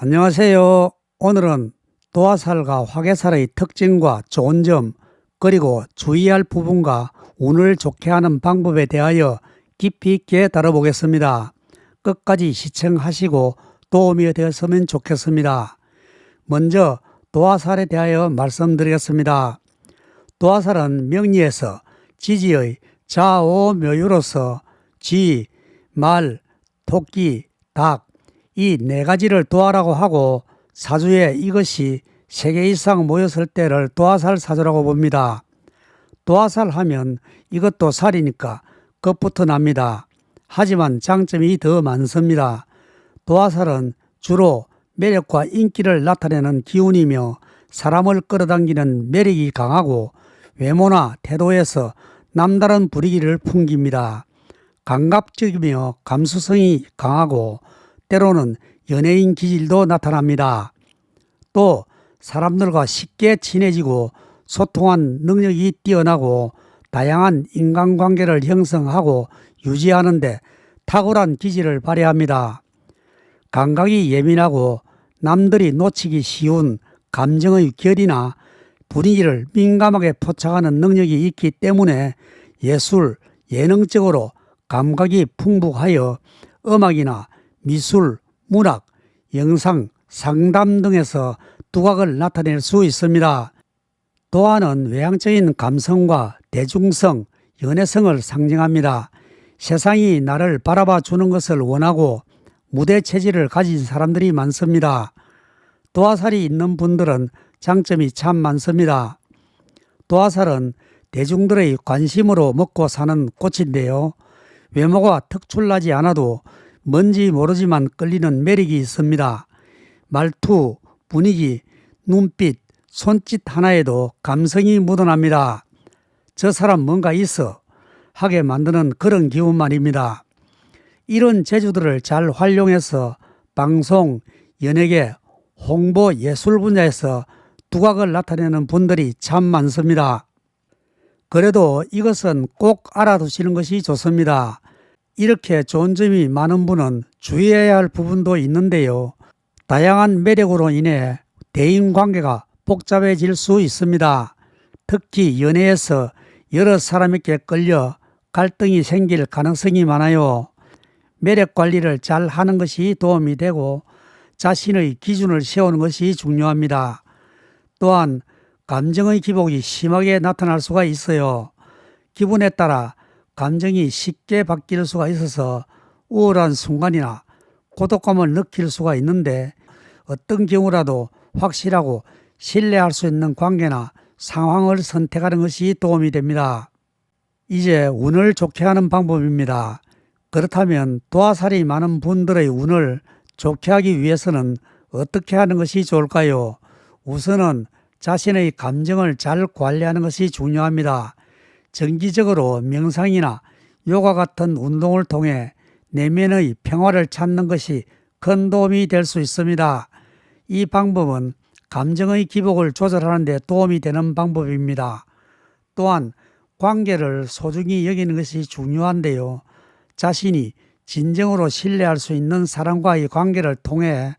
안녕하세요. 오늘은 도화살과 화개살의 특징과 좋은 점, 그리고 주의할 부분과 운을 좋게 하는 방법에 대하여 깊이 있게 다뤄보겠습니다. 끝까지 시청하시고 도움이 되었으면 좋겠습니다. 먼저 도화살에 대하여 말씀드리겠습니다. 도화살은 명리에서 지지의 좌오묘유로서 쥐, 말, 토끼, 닭, 이 네 가지를 도화라고 하고 사주에 이것이 3개 이상 모였을 때를 도화살 사주라고 봅니다. 도화살 하면 이것도 살이니까 겁부터 납니다. 하지만 장점이 더 많습니다. 도화살은 주로 매력과 인기를 나타내는 기운이며 사람을 끌어당기는 매력이 강하고 외모나 태도에서 남다른 분위기를 풍깁니다. 감각적이며 감수성이 강하고 때로는 연예인 기질도 나타납니다. 또 사람들과 쉽게 친해지고 소통한 능력이 뛰어나고 다양한 인간관계를 형성하고 유지하는 데 탁월한 기질을 발휘합니다. 감각이 예민하고 남들이 놓치기 쉬운 감정의 결이나 분위기를 민감하게 포착하는 능력이 있기 때문에 예술, 예능적으로 감각이 풍부하여 음악이나 미술, 문학, 영상, 상담 등에서 두각을 나타낼 수 있습니다. 도화는 외향적인 감성과 대중성, 연애성을 상징합니다. 세상이 나를 바라봐 주는 것을 원하고 무대 체질을 가진 사람들이 많습니다. 도화살이 있는 분들은 장점이 참 많습니다. 도화살은 대중들의 관심으로 먹고 사는 꽃인데요. 외모가 특출나지 않아도 뭔지 모르지만 끌리는 매력이 있습니다. 말투, 분위기, 눈빛, 손짓 하나에도 감성이 묻어납니다. 저 사람 뭔가 있어 하게 만드는 그런 기운 말입니다. 이런 재주들을 잘 활용해서 방송, 연예계, 홍보, 예술 분야에서 두각을 나타내는 분들이 참 많습니다. 그래도 이것은 꼭 알아두시는 것이 좋습니다. 이렇게 좋은 점이 많은 분은 주의해야 할 부분도 있는데요. 다양한 매력으로 인해 대인관계가 복잡해질 수 있습니다. 특히 연애에서 여러 사람에게 끌려 갈등이 생길 가능성이 많아요. 매력 관리를 잘 하는 것이 도움이 되고 자신의 기준을 세우는 것이 중요합니다. 또한 감정의 기복이 심하게 나타날 수가 있어요. 기분에 따라 감정이 쉽게 바뀔 수가 있어서 우울한 순간이나 고독감을 느낄 수가 있는데 어떤 경우라도 확실하고 신뢰할 수 있는 관계나 상황을 선택하는 것이 도움이 됩니다. 이제 운을 좋게 하는 방법입니다. 그렇다면 도화살이 많은 분들의 운을 좋게 하기 위해서는 어떻게 하는 것이 좋을까요? 우선은 자신의 감정을 잘 관리하는 것이 중요합니다. 정기적으로 명상이나 요가 같은 운동을 통해 내면의 평화를 찾는 것이 큰 도움이 될 수 있습니다. 이 방법은 감정의 기복을 조절하는 데 도움이 되는 방법입니다. 또한 관계를 소중히 여기는 것이 중요한데요. 자신이 진정으로 신뢰할 수 있는 사람과의 관계를 통해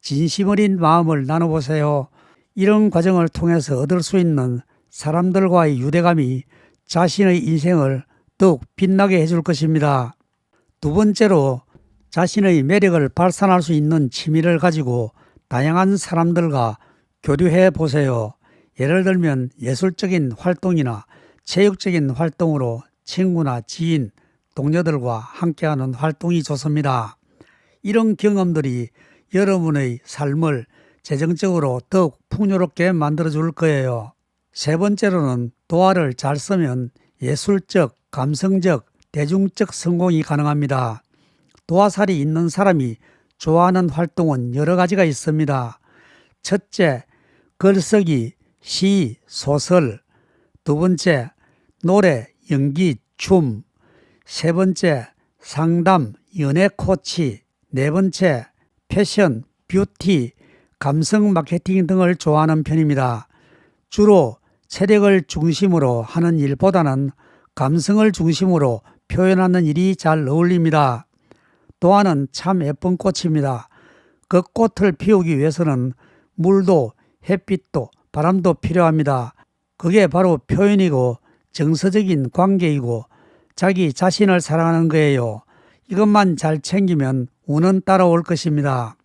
진심 어린 마음을 나눠보세요. 이런 과정을 통해서 얻을 수 있는 사람들과의 유대감이 자신의 인생을 더욱 빛나게 해줄 것입니다. 두 번째로 자신의 매력을 발산할 수 있는 취미를 가지고 다양한 사람들과 교류해 보세요. 예를 들면 예술적인 활동이나 체육적인 활동으로 친구나 지인, 동료들과 함께하는 활동이 좋습니다. 이런 경험들이 여러분의 삶을 재정적으로 더욱 풍요롭게 만들어줄 거예요. 세 번째로는 도화를 잘 쓰면 예술적, 감성적, 대중적 성공이 가능합니다. 도화살이 있는 사람이 좋아하는 활동은 여러 가지가 있습니다. 첫째, 글쓰기, 시, 소설. 두 번째, 노래, 연기, 춤. 세 번째, 상담, 연애 코치. 네 번째, 패션, 뷰티, 감성 마케팅 등을 좋아하는 편입니다. 주로 체력을 중심으로 하는 일보다는 감성을 중심으로 표현하는 일이 잘 어울립니다. 도화는 참 예쁜 꽃입니다. 그 꽃을 피우기 위해서는 물도 햇빛도 바람도 필요합니다. 그게 바로 표현이고 정서적인 관계이고 자기 자신을 사랑하는 거예요. 이것만 잘 챙기면 운은 따라올 것입니다.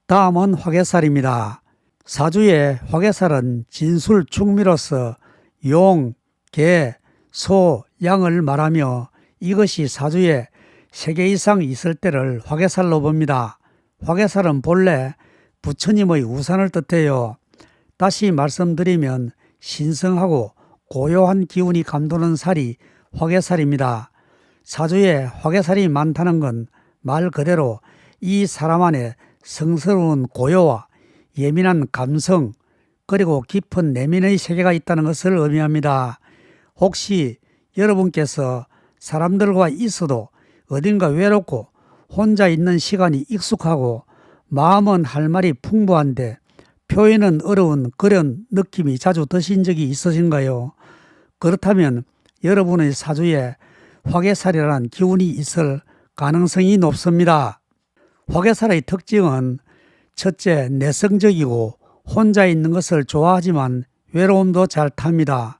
다음은 화개살입니다. 사주의 화개살은 진술 충미로서 용, 개, 소, 양을 말하며 이것이 사주에 3개 이상 있을 때를 화개살로 봅니다. 화개살은 본래 부처님의 우산을 뜻해요. 다시 말씀드리면 신성하고 고요한 기운이 감도는 살이 화개살입니다. 사주에 화개살이 많다는 건 말 그대로 이 사람 안에 성스러운 고요와 예민한 감성 그리고 깊은 내면의 세계가 있다는 것을 의미합니다. 혹시 여러분께서 사람들과 있어도 어딘가 외롭고 혼자 있는 시간이 익숙하고 마음은 할 말이 풍부한데 표현은 어려운 그런 느낌이 자주 드신 적이 있으신가요? 그렇다면 여러분의 사주에 화개살이라는 기운이 있을 가능성이 높습니다. 화개살의 특징은 첫째, 내성적이고 혼자 있는 것을 좋아하지만 외로움도 잘 탑니다.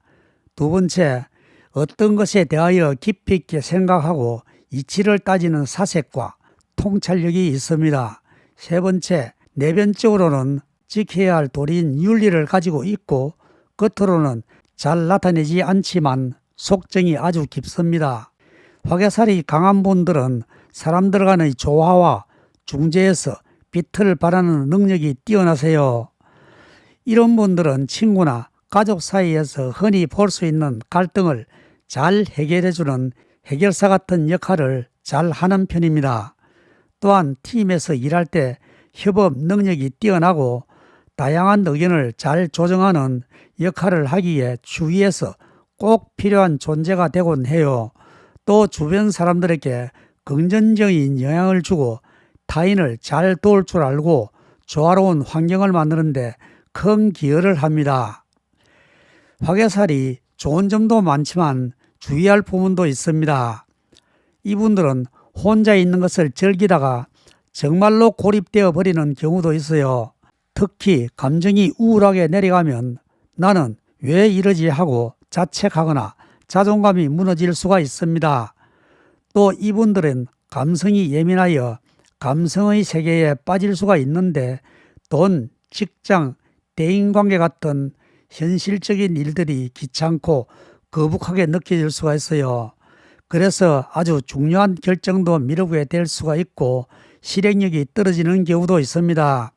두 번째, 어떤 것에 대하여 깊이 있게 생각하고 이치를 따지는 사색과 통찰력이 있습니다. 세 번째, 내변적으로는 지켜야 할 도리인 윤리를 가지고 있고 겉으로는 잘 나타내지 않지만 속정이 아주 깊습니다. 화개살이 강한 분들은 사람들 간의 조화와 중재에서 빛을 발하는 능력이 뛰어나세요. 이런 분들은 친구나 가족 사이에서 흔히 볼 수 있는 갈등을 잘 해결해주는 해결사 같은 역할을 잘 하는 편입니다. 또한 팀에서 일할 때 협업 능력이 뛰어나고 다양한 의견을 잘 조정하는 역할을 하기에 주위에서 꼭 필요한 존재가 되곤 해요. 또 주변 사람들에게 긍정적인 영향을 주고 타인을 잘 도울 줄 알고 조화로운 환경을 만드는데 큰 기여를 합니다. 화개살이 좋은 점도 많지만 주의할 부분도 있습니다. 이분들은 혼자 있는 것을 즐기다가 정말로 고립되어 버리는 경우도 있어요. 특히 감정이 우울하게 내려가면 나는 왜 이러지 하고 자책하거나 자존감이 무너질 수가 있습니다. 또 이분들은 감성이 예민하여 감성의 세계에 빠질 수가 있는데 돈, 직장, 대인관계 같은 현실적인 일들이 귀찮고 거북하게 느껴질 수가 있어요. 그래서 아주 중요한 결정도 미루게 될 수가 있고 실행력이 떨어지는 경우도 있습니다.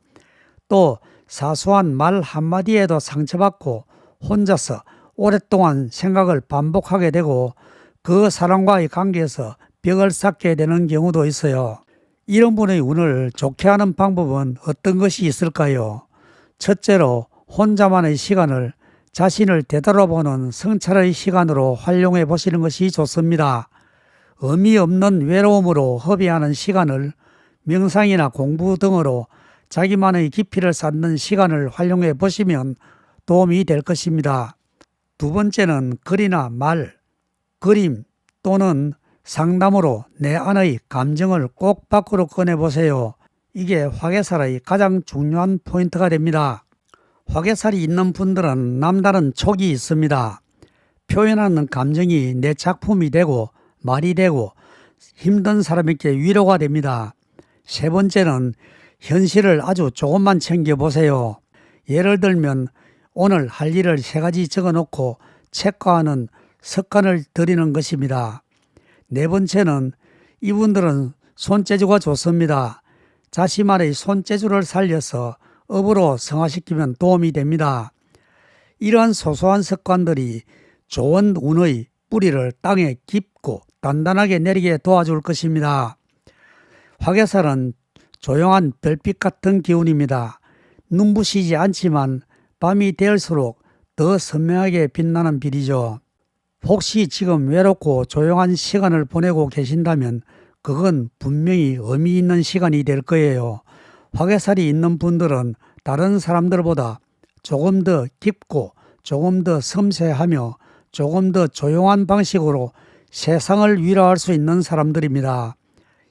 또 사소한 말 한마디에도 상처받고 혼자서 오랫동안 생각을 반복하게 되고 그 사람과의 관계에서 벽을 쌓게 되는 경우도 있어요. 이런 분의 운을 좋게 하는 방법은 어떤 것이 있을까요? 첫째로 혼자만의 시간을 자신을 되돌아보는 성찰의 시간으로 활용해 보시는 것이 좋습니다. 의미 없는 외로움으로 허비하는 시간을 명상이나 공부 등으로 자기만의 깊이를 쌓는 시간을 활용해 보시면 도움이 될 것입니다. 두 번째는 글이나 말, 그림 또는 상담으로 내 안의 감정을 꼭 밖으로 꺼내보세요. 이게 화개살의 가장 중요한 포인트가 됩니다. 화개살이 있는 분들은 남다른 촉이 있습니다. 표현하는 감정이 내 작품이 되고 말이 되고 힘든 사람에게 위로가 됩니다. 세 번째는 현실을 아주 조금만 챙겨보세요. 예를 들면 오늘 할 일을 3가지 적어놓고 체크하는 습관을 들이는 것입니다. 네 번째는 이분들은 손재주가 좋습니다. 자신만의 손재주를 살려서 업으로 성화시키면 도움이 됩니다. 이러한 소소한 습관들이 좋은 운의 뿌리를 땅에 깊고 단단하게 내리게 도와줄 것입니다. 화개살은 조용한 별빛 같은 기운입니다. 눈부시지 않지만 밤이 될수록 더 선명하게 빛나는 빛이죠. 혹시 지금 외롭고 조용한 시간을 보내고 계신다면 그건 분명히 의미 있는 시간이 될 거예요. 화개살이 있는 분들은 다른 사람들보다 조금 더 깊고 조금 더 섬세하며 조금 더 조용한 방식으로 세상을 위로할 수 있는 사람들입니다.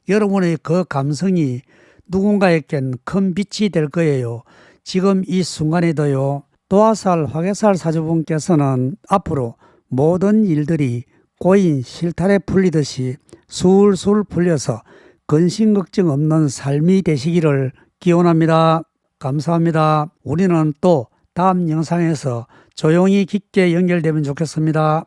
여러분의 그 감성이 누군가에겐 큰 빛이 될 거예요. 지금 이 순간에도요. 도화살 화개살 사주분께서는 앞으로 모든 일들이 꼬인 실타래 풀리듯이 술술 풀려서 근심 걱정 없는 삶이 되시기를 기원합니다. 감사합니다. 우리는 또 다음 영상에서 조용히 깊게 연결되면 좋겠습니다.